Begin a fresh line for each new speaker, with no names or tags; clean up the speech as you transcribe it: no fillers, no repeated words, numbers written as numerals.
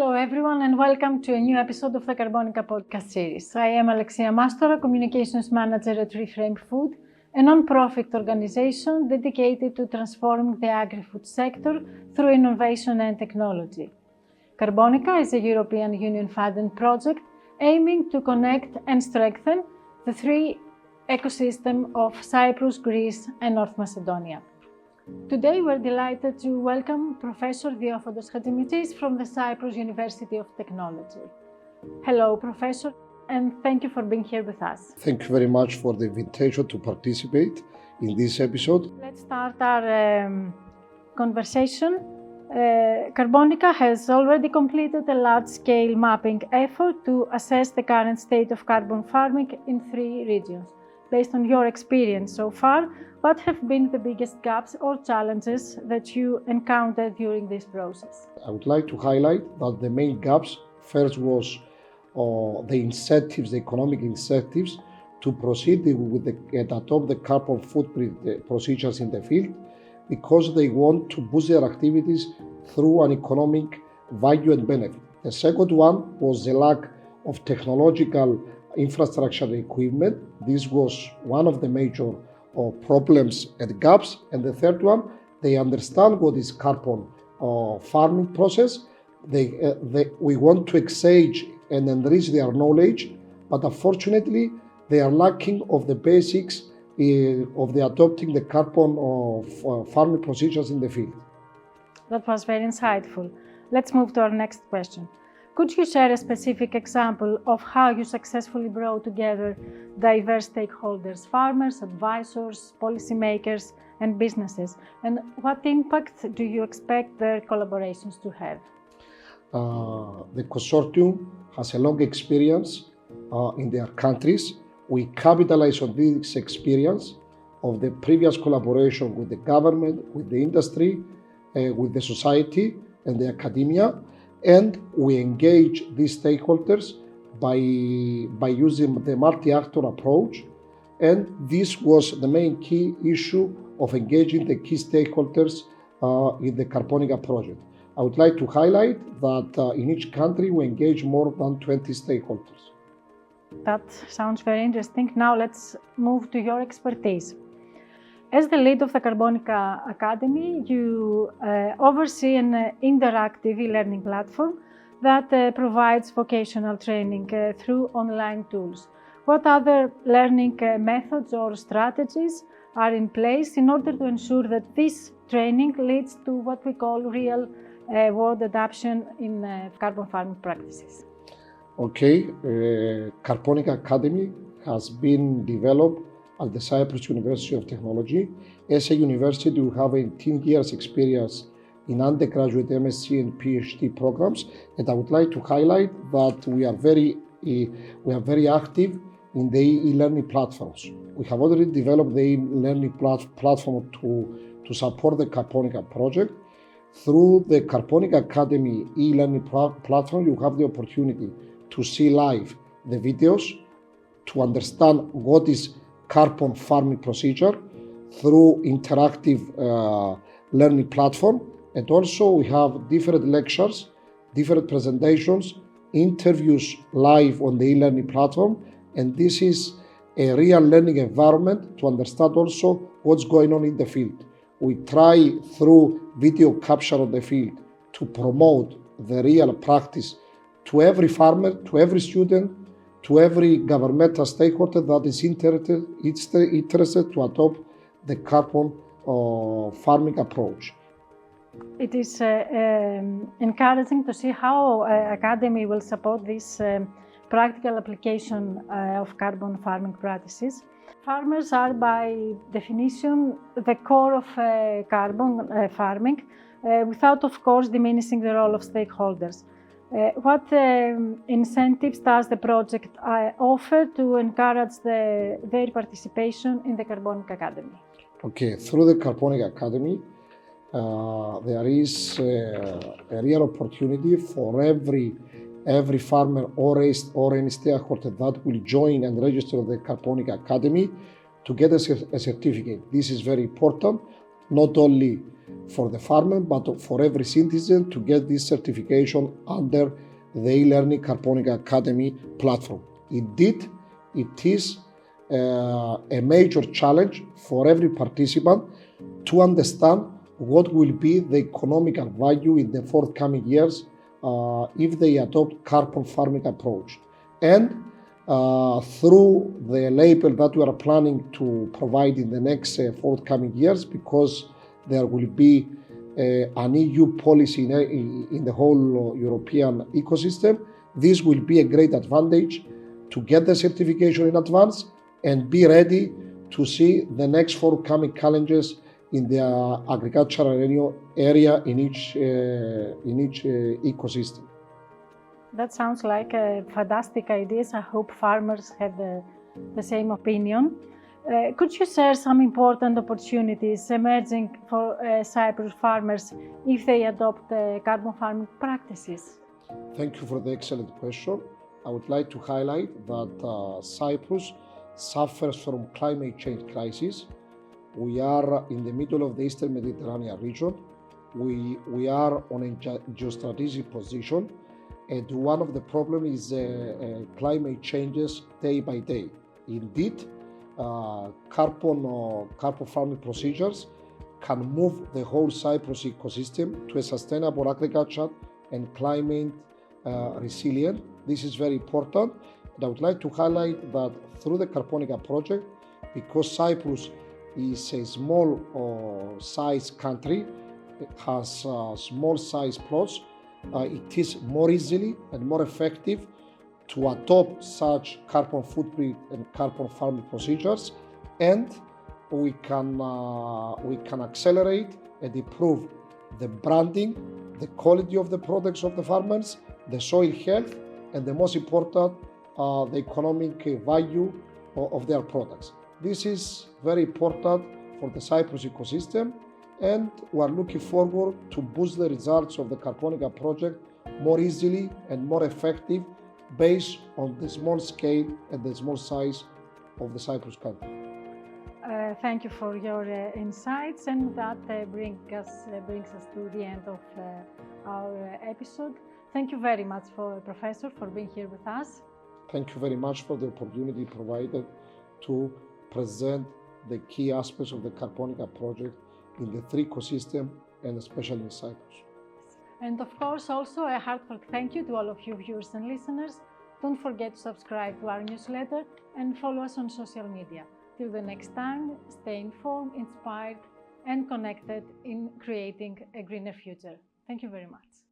Hello everyone and welcome to a new episode of the CARBONICA podcast series. I am Alexia Mastora, Communications Manager at Reframe Food, a non-profit organization dedicated to transforming the agri-food sector through innovation and technology. CARBONICA is a European Union funded project aiming to connect and strengthen the three ecosystems of Cyprus, Greece and North Macedonia. Today we're delighted to welcome Professor Diofantos Hadjimitsis from the Cyprus University of Technology. Hello, Professor, and thank you for being here with us.
Thank you very much for the invitation to participate in this episode.
Let's start our conversation. CARBONICA has already completed a large-scale mapping effort to assess the current state of carbon farming in 3 regions. Based on your experience so far, what have been the biggest gaps or challenges that you encountered during this process?
I would like to highlight that the main gaps first was the incentives, the economic incentives to proceed with and adopt the carbon footprint procedures in the field, because they want to boost their activities through an economic value and benefit. The second one was the lack of technological infrastructure equipment. This was one of the major problems and gaps. And the third one, they understand what is carbon farming process. We want to exchange and enrich their knowledge, but unfortunately they are lacking of the basics of the adopting the carbon farming procedures in the field.
That was very insightful. Let's move to our next question. Could you share a specific example of how you successfully brought together diverse stakeholders, farmers, advisors, policymakers, and businesses? And what impact do you expect their collaborations to have?
The consortium has a long experience in their countries. We capitalize on this experience of the previous collaboration with the government, with the industry, with the society and the academia. And we engage these stakeholders by using the multi-actor approach. And this was the main key issue of engaging the key stakeholders in the CARBONICA project. I would like to highlight that in each country we engage more than 20 stakeholders.
That sounds very interesting. Now let's move to your expertise. As the lead of the CARBONICA Academy, you oversee an interactive e-learning platform that provides vocational training through online tools. What other learning methods or strategies are in place in order to ensure that this training leads to what we call real-world adoption in carbon farming practices?
Okay, CARBONICA Academy has been developed at the Cyprus University of Technology. As a university, we have 18 years experience in undergraduate MSc and PhD programs, and I would like to highlight that we are very active in the e-learning platforms. We have already developed the e-learning platform to support the CARBONICA project. Through the CARBONICA Academy e-learning platform, you have the opportunity to see live the videos, to understand what is carbon farming procedure through interactive learning platform. And also we have different lectures, different presentations, interviews live on the e-learning platform. And this is a real learning environment to understand also what's going on in the field. We try through video capture of the field to promote the real practice to every farmer, to every student, to every governmental stakeholder that is interested to adopt the carbon farming approach.
It is encouraging to see how Academy will support this practical application of carbon farming practices. Farmers are by definition the core of carbon farming, without of course diminishing the role of stakeholders. What incentives does the project offer to encourage their participation in the CARBONICA Academy?
Okay, through the CARBONICA Academy, there is a real opportunity for every farmer or any stakeholder that will join and register the CARBONICA Academy to get a certificate. This is very important, not only for the farmer, but for every citizen to get this certification under the e-learning CARBONICA Academy platform. Indeed, it is a major challenge for every participant to understand what will be the economical value in the forthcoming years if they adopt carbon farming approach. And through the label that we are planning to provide in the next forthcoming years, because there will be an EU policy in the whole European ecosystem, this will be a great advantage to get the certification in advance and be ready to see the next forthcoming challenges in the agricultural area in each ecosystem.
That sounds like fantastic ideas. I hope farmers have the same opinion. Could you share some important opportunities emerging for Cyprus farmers if they adopt carbon farming practices?
Thank you for the excellent question. I would like to highlight that Cyprus suffers from climate change crisis. We are in the middle of the Eastern Mediterranean region. We are on a geostrategic position, and one of the problems is climate changes day by day. Indeed, carbon farming procedures can move the whole Cyprus ecosystem to a sustainable agriculture and climate resilient. This is very important. And I would like to highlight that through the CARBONICA project, because Cyprus is a small size country, it has small size plots, it is more easily and more effective to adopt such carbon footprint and carbon farming procedures, and we can accelerate and improve the branding, the quality of the products of the farmers, the soil health, and the most important, the economic value of their products. This is very important for the Cyprus ecosystem, and we are looking forward to boost the results of the CARBONICA project more easily and more effective based on the small scale and the small size of the Cyprus country.
Thank you for your insights, and that brings us to the end of our episode. Thank you very much, Professor, for being here with us.
Thank you very much for the opportunity provided to present the key aspects of the CARBONICA project in the three ecosystems, and especially in Cyprus.
And of course, also a heartfelt thank you to all of you viewers and listeners. Don't forget to subscribe to our newsletter and follow us on social media. Till the next time, stay informed, inspired, and connected in creating a greener future. Thank you very much.